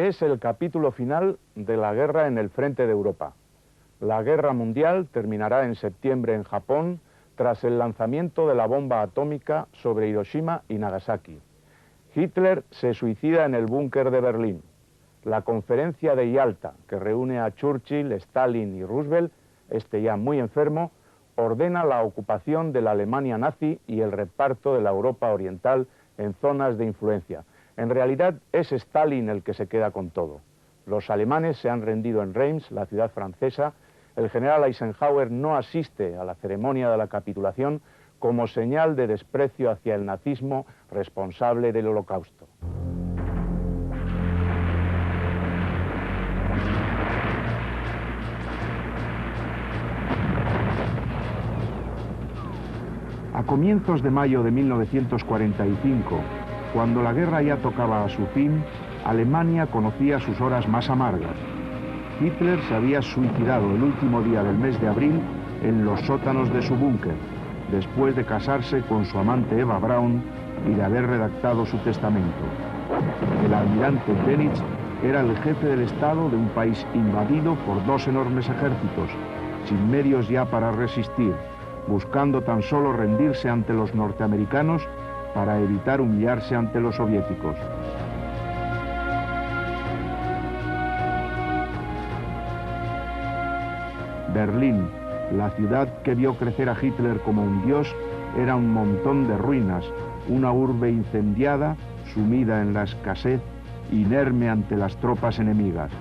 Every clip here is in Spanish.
Es el capítulo final de la guerra en el frente de Europa. La guerra mundial terminará en septiembre en Japón tras el lanzamiento de la bomba atómica sobre Hiroshima y Nagasaki. Hitler se suicida en el búnker de Berlín. La conferencia de Yalta, que reúne a Churchill, Stalin y Roosevelt, este ya muy enfermo, ordena la ocupación de la Alemania nazi y el reparto de la Europa oriental en zonas de influencia. En realidad es Stalin el que se queda con todo. Los alemanes se han rendido en Reims, la ciudad francesa. El general Eisenhower no asiste a la ceremonia de la capitulación como señal de desprecio hacia el nazismo responsable del Holocausto. A comienzos de mayo de 1945, cuando la guerra ya tocaba a su fin, Alemania conocía sus horas más amargas. Hitler se había suicidado el último día del mes de abril en los sótanos de su búnker, después de casarse con su amante Eva Braun y de haber redactado su testamento. El almirante Dönitz era el jefe del Estado de un país invadido por dos enormes ejércitos, sin medios ya para resistir, buscando tan solo rendirse ante los norteamericanos para evitar humillarse ante los soviéticos. Berlín, la ciudad que vio crecer a Hitler como un dios, era un montón de ruinas, una urbe incendiada, sumida en la escasez, inerme ante las tropas enemigas.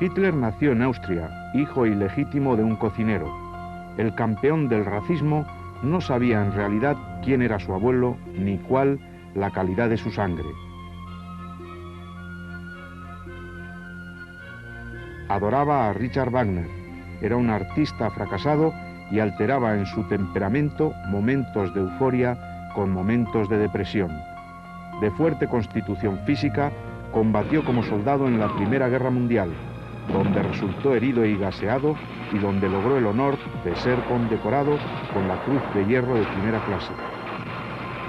Hitler nació en Austria, hijo ilegítimo de un cocinero. El campeón del racismo no sabía en realidad quién era su abuelo ni cuál la calidad de su sangre. Adoraba a Richard Wagner, era un artista fracasado y alteraba en su temperamento momentos de euforia con momentos de depresión. De fuerte constitución física, combatió como soldado en la Primera Guerra Mundial, donde resultó herido y gaseado y donde logró el honor de ser condecorado con la Cruz de Hierro de primera clase.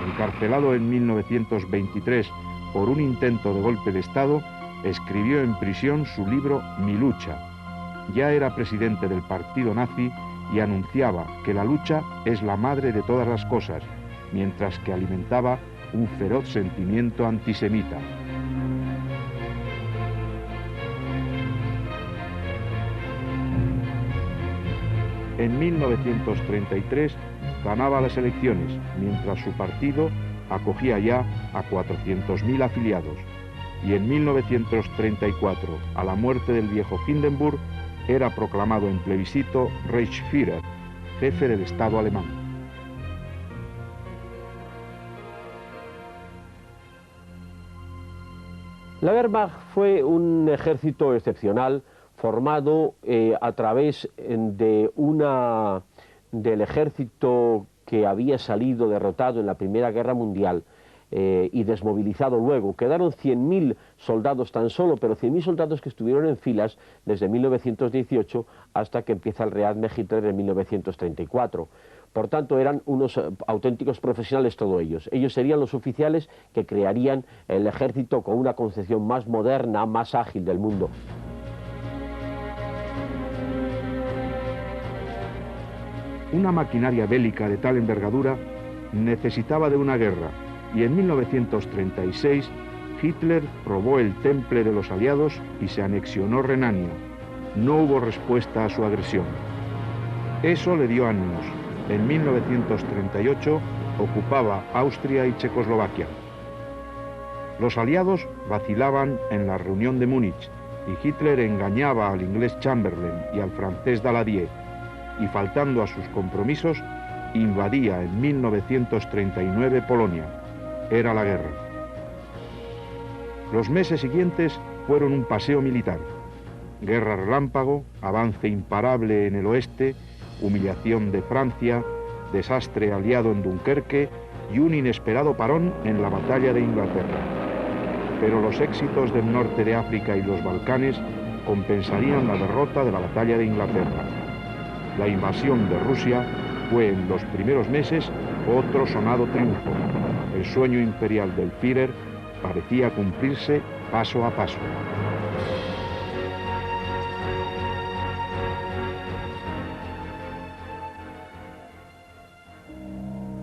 Encarcelado en 1923 por un intento de golpe de Estado, escribió en prisión su libro Mi lucha. Ya era presidente del partido nazi y anunciaba que la lucha es la madre de todas las cosas, mientras que alimentaba un feroz sentimiento antisemita. En 1933 ganaba las elecciones, mientras su partido acogía ya a 400.000 afiliados. Y en 1934, a la muerte del viejo Hindenburg, era proclamado en plebiscito Reichsführer, jefe del Estado alemán. La Wehrmacht fue un ejército excepcional formado a través del ejército que había salido derrotado en la Primera Guerra Mundial y desmovilizado luego. Quedaron 100.000 soldados tan solo, pero 100.000 soldados que estuvieron en filas desde 1918 hasta que empieza el Rearme Hitler en 1934. Por tanto, eran unos auténticos profesionales todos ellos. Ellos serían los oficiales que crearían el ejército con una concepción más moderna, más ágil del mundo. Una maquinaria bélica de tal envergadura necesitaba de una guerra, y en 1936 Hitler probó el temple de los aliados y se anexionó Renania. No hubo respuesta a su agresión. Eso le dio ánimos. En 1938 ocupaba Austria y Checoslovaquia. Los aliados vacilaban en la reunión de Múnich y Hitler engañaba al inglés Chamberlain y al francés Daladier, y faltando a sus compromisos, invadía en 1939 Polonia. Era la guerra. Los meses siguientes fueron un paseo militar. Guerra relámpago, avance imparable en el oeste, humillación de Francia, desastre aliado en Dunkerque y un inesperado parón en la batalla de Inglaterra. Pero los éxitos del norte de África y los Balcanes compensarían la derrota de la batalla de Inglaterra. La invasión de Rusia fue en los primeros meses otro sonado triunfo. El sueño imperial del Führer parecía cumplirse paso a paso.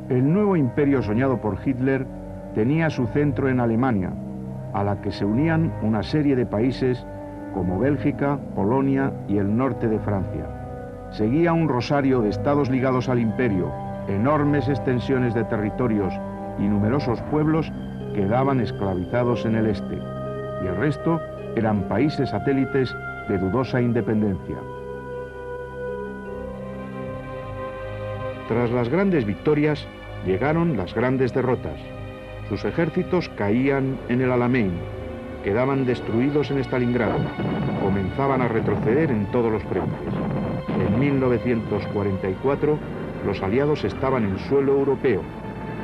El nuevo imperio soñado por Hitler tenía su centro en Alemania, a la que se unían una serie de países como Bélgica, Polonia y el norte de Francia. Seguía un rosario de estados ligados al imperio, enormes extensiones de territorios y numerosos pueblos quedaban esclavizados en el este, y el resto eran países satélites de dudosa independencia. Tras las grandes victorias, llegaron las grandes derrotas. Sus ejércitos caían en el Alamein, quedaban destruidos en Stalingrado, comenzaban a retroceder en todos los frentes. En 1944, los aliados estaban en suelo europeo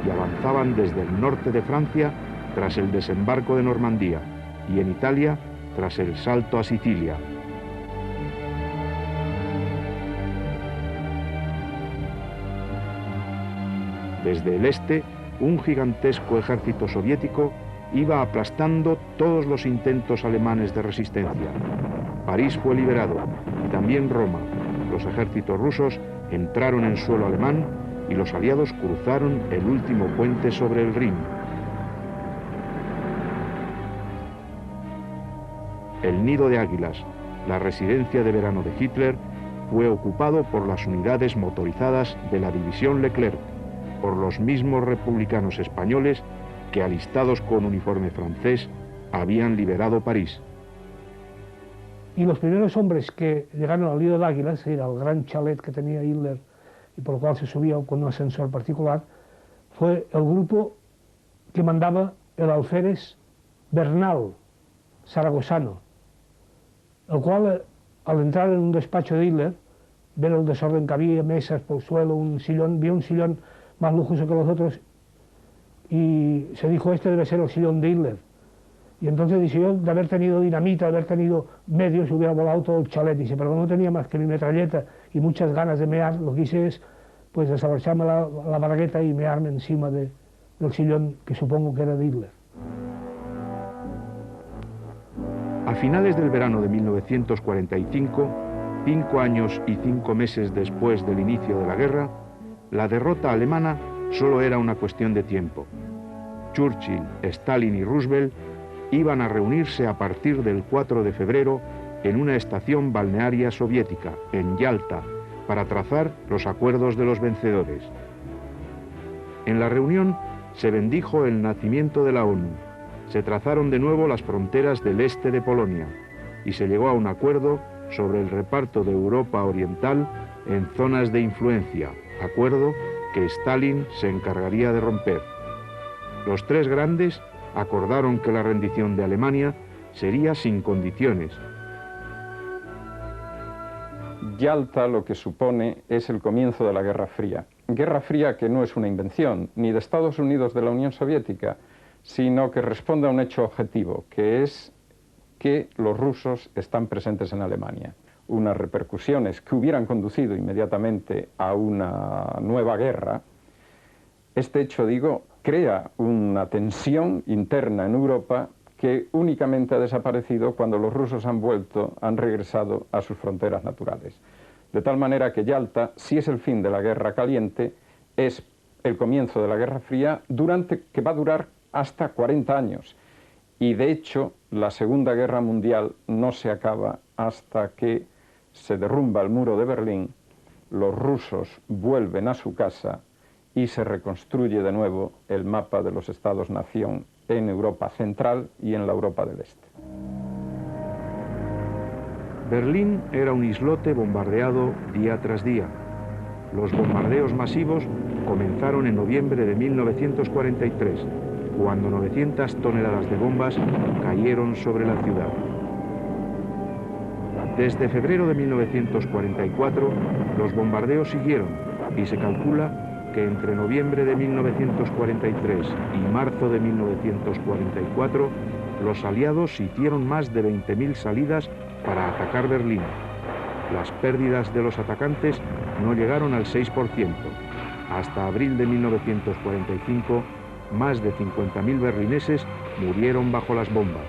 y avanzaban desde el norte de Francia tras el desembarco de Normandía y en Italia tras el salto a Sicilia. Desde el este, un gigantesco ejército soviético iba aplastando todos los intentos alemanes de resistencia. París fue liberado y también Roma. Los ejércitos rusos entraron en suelo alemán y los aliados cruzaron el último puente sobre el Rin. El Nido de Águilas, la residencia de verano de Hitler, fue ocupado por las unidades motorizadas de la división Leclerc, por los mismos republicanos españoles que, alistados con uniforme francés, habían liberado París. Y los primeros hombres que llegaron al Nido de Águilas, era el gran chalet que tenía Hitler y por el cual se subía con un ascensor particular, fue el grupo que mandaba el alférez Bernal, zaragozano, el cual, al entrar en un despacho de Hitler, ver el desorden que había, mesas por el suelo, un sillón, vio un sillón más lujoso que los otros y se dijo, este debe ser el sillón de Hitler. Y entonces dice, yo de haber tenido dinamita, de haber tenido medios, hubiera volado todo el chalet. Dice, pero no tenía más que mi metralleta y muchas ganas de mear, lo que hice es pues desabrocharme la bragueta y mearme encima del sillón que supongo que era de Hitler. A finales del verano de 1945, 5 años y 5 meses después del inicio de la guerra, la derrota alemana solo era una cuestión de tiempo. Churchill, Stalin y Roosevelt iban a reunirse a partir del 4 de febrero en una estación balnearia soviética, en Yalta, para trazar los acuerdos de los vencedores. En la reunión se bendijo el nacimiento de la ONU, se trazaron de nuevo las fronteras del este de Polonia y se llegó a un acuerdo sobre el reparto de Europa Oriental en zonas de influencia, acuerdo que Stalin se encargaría de romper. Los tres grandes acordaron que la rendición de Alemania sería sin condiciones. Yalta lo que supone es el comienzo de la Guerra Fría. Guerra Fría que no es una invención ni de Estados Unidos de la Unión Soviética, sino que responde a un hecho objetivo, que es que los rusos están presentes en Alemania. Unas repercusiones que hubieran conducido inmediatamente a una nueva guerra. Este hecho, digo, crea una tensión interna en Europa que únicamente ha desaparecido cuando los rusos han regresado a sus fronteras naturales. De tal manera que Yalta, si es el fin de la Guerra Caliente, es el comienzo de la Guerra Fría, que va a durar hasta 40 años. Y de hecho, la Segunda Guerra Mundial no se acaba hasta que se derrumba el muro de Berlín, los rusos vuelven a su casa y se reconstruye de nuevo el mapa de los Estados-nación en Europa Central y en la Europa del Este. Berlín era un islote bombardeado día tras día. Los bombardeos masivos comenzaron en noviembre de 1943, cuando 900 toneladas de bombas cayeron sobre la ciudad. Desde febrero de 1944, los bombardeos siguieron y se calcula que entre noviembre de 1943 y marzo de 1944, los aliados hicieron más de 20.000 salidas para atacar Berlín. Las pérdidas de los atacantes no llegaron al 6%. Hasta abril de 1945, más de 50.000 berlineses murieron bajo las bombas.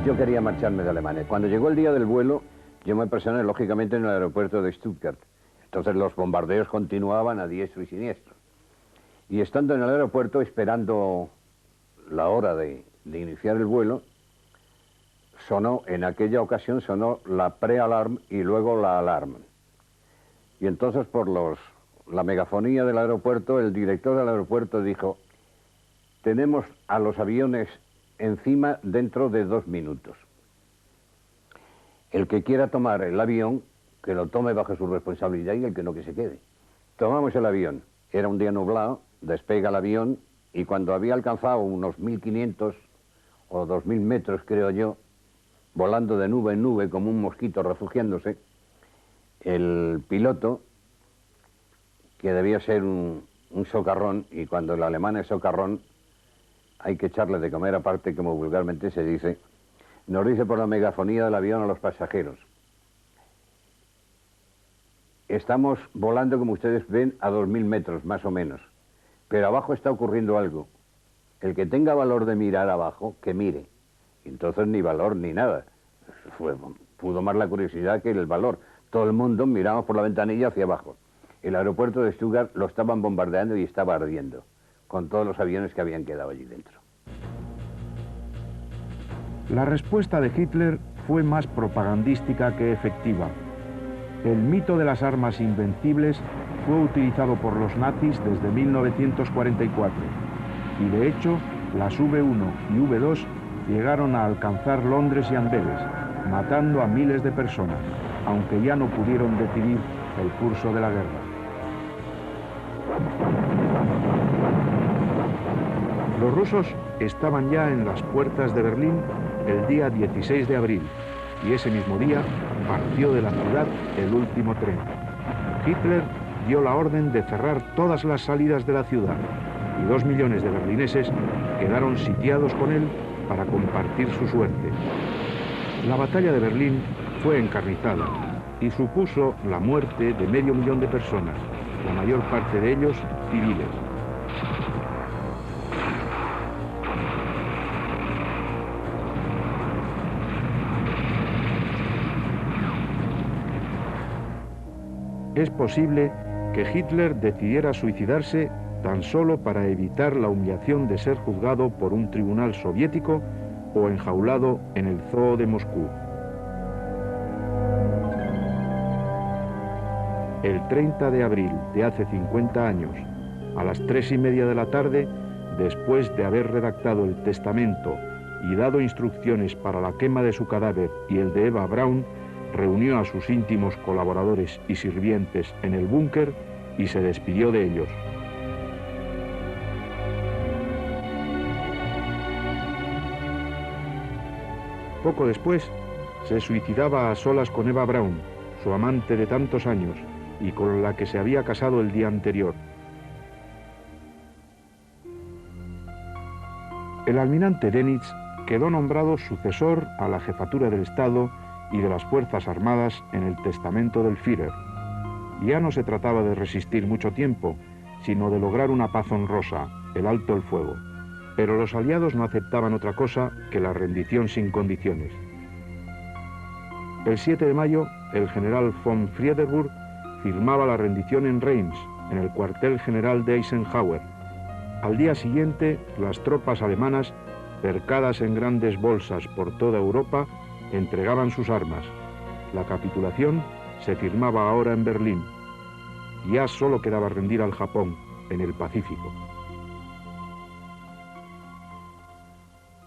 Yo quería marcharme de Alemania. Cuando llegó el día del vuelo, yo me personé lógicamente en el aeropuerto de Stuttgart. Entonces los bombardeos continuaban a diestro y siniestro. Y estando en el aeropuerto, esperando la hora de iniciar el vuelo, en aquella ocasión sonó la pre-alarm y luego la alarm. Y entonces por la megafonía del aeropuerto, el director del aeropuerto dijo: tenemos a los aviones encima dentro de 2 minutos. El que quiera tomar el avión, que lo tome bajo su responsabilidad, y el que no, que se quede. Tomamos el avión. Era un día nublado, despega el avión, y cuando había alcanzado unos 1.500 o 2.000 metros, creo yo, volando de nube en nube como un mosquito refugiándose, el piloto, que debía ser un socarrón, y cuando el alemán es socarrón, hay que echarle de comer aparte, como vulgarmente se dice, nos dice por la megafonía del avión a los pasajeros: estamos volando, como ustedes ven, a 2.000 metros, más o menos, pero abajo está ocurriendo algo. El que tenga valor de mirar abajo, que mire. Entonces ni valor ni nada. Pudo más la curiosidad que el valor. Todo el mundo miramos por la ventanilla hacia abajo. El aeropuerto de Stuttgart lo estaban bombardeando y estaba ardiendo, con todos los aviones que habían quedado allí dentro. La respuesta de Hitler fue más propagandística que efectiva. El mito de las armas invencibles fue utilizado por los nazis desde 1944 y de hecho las V1 y V2 llegaron a alcanzar Londres y Amberes, matando a miles de personas, aunque ya no pudieron decidir el curso de la guerra. Los rusos estaban ya en las puertas de Berlín el día 16 de abril y ese mismo día partió de la ciudad el último tren. Hitler dio la orden de cerrar todas las salidas de la ciudad y 2 millones de berlineses quedaron sitiados con él para compartir su suerte. La batalla de Berlín fue encarnizada y supuso la muerte de 500.000 de personas, la mayor parte de ellos civiles. Es posible que Hitler decidiera suicidarse tan solo para evitar la humillación de ser juzgado por un tribunal soviético o enjaulado en el zoo de Moscú. El 30 de abril de hace 50 años, a las 3:30 de la tarde, después de haber redactado el testamento y dado instrucciones para la quema de su cadáver y el de Eva Braun, reunió a sus íntimos colaboradores y sirvientes en el búnker y se despidió de ellos. Poco después, se suicidaba a solas con Eva Braun, su amante de tantos años, y con la que se había casado el día anterior. El almirante Dönitz quedó nombrado sucesor a la jefatura del Estado y de las Fuerzas Armadas en el testamento del Führer. Ya no se trataba de resistir mucho tiempo, sino de lograr una paz honrosa, el alto el fuego. Pero los aliados no aceptaban otra cosa que la rendición sin condiciones. El 7 de mayo, el general von Friedeburg firmaba la rendición en Reims, en el cuartel general de Eisenhower. Al día siguiente, las tropas alemanas, cercadas en grandes bolsas por toda Europa, entregaban sus armas. La capitulación se firmaba ahora en Berlín. Ya solo quedaba rendir al Japón, en el Pacífico.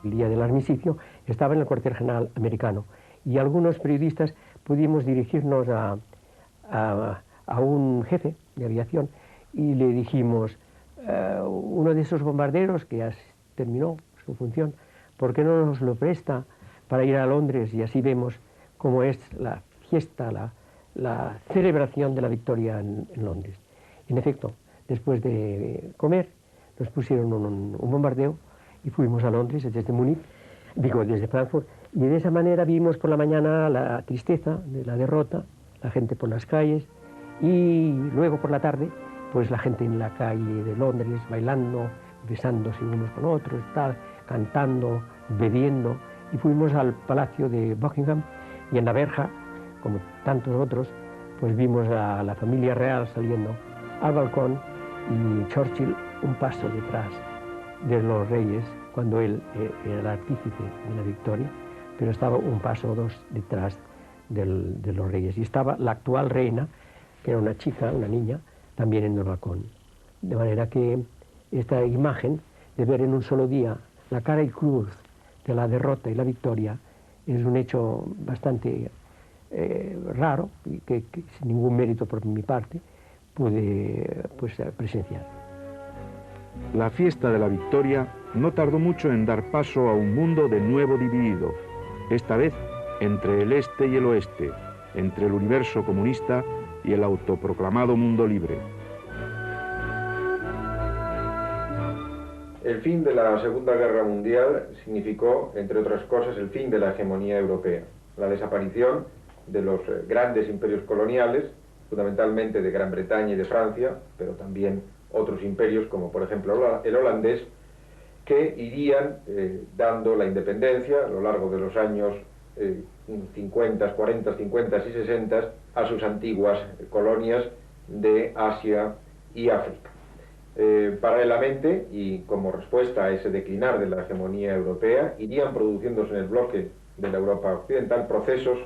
El día del armisticio estaba en el cuartel general americano y algunos periodistas pudimos dirigirnos a un jefe de aviación y le dijimos: uno de esos bombarderos que ya terminó su función, ¿por qué no nos lo presta para ir a Londres y así vemos cómo es la fiesta, la celebración de la victoria en Londres? En efecto, después de comer nos pusieron un bombardeo y fuimos a Londres desde Múnich, desde Frankfurt, y de esa manera vimos por la mañana la tristeza de la derrota, la gente por las calles, y luego por la tarde, pues la gente en la calle de Londres, bailando, besándose unos con otros, tal, cantando, bebiendo, y fuimos al Palacio de Buckingham, y en la verja, como tantos otros, pues vimos a la familia real saliendo al balcón, y Churchill un paso detrás de los reyes, cuando él era el artífice de la victoria, pero estaba un paso o dos detrás de los reyes. Y estaba la actual reina, que era una chica, una niña, también en el balcón. De manera que esta imagen de ver en un solo día la cara y cruz de la derrota y la victoria es un hecho bastante raro y que sin ningún mérito por mi parte pude pues, presenciar. La fiesta de la victoria no tardó mucho en dar paso a un mundo de nuevo dividido, esta vez entre el este y el oeste, entre el universo comunista y el autoproclamado mundo libre. El fin de la Segunda Guerra Mundial significó, entre otras cosas, el fin de la hegemonía europea, la desaparición de los grandes imperios coloniales, fundamentalmente de Gran Bretaña y de Francia, pero también otros imperios como por ejemplo el holandés, que irían dando la independencia a lo largo de los años 50, 40, 50 y 60 a sus antiguas colonias de Asia y África. Paralelamente, y como respuesta a ese declinar de la hegemonía europea, irían produciéndose en el bloque de la Europa occidental procesos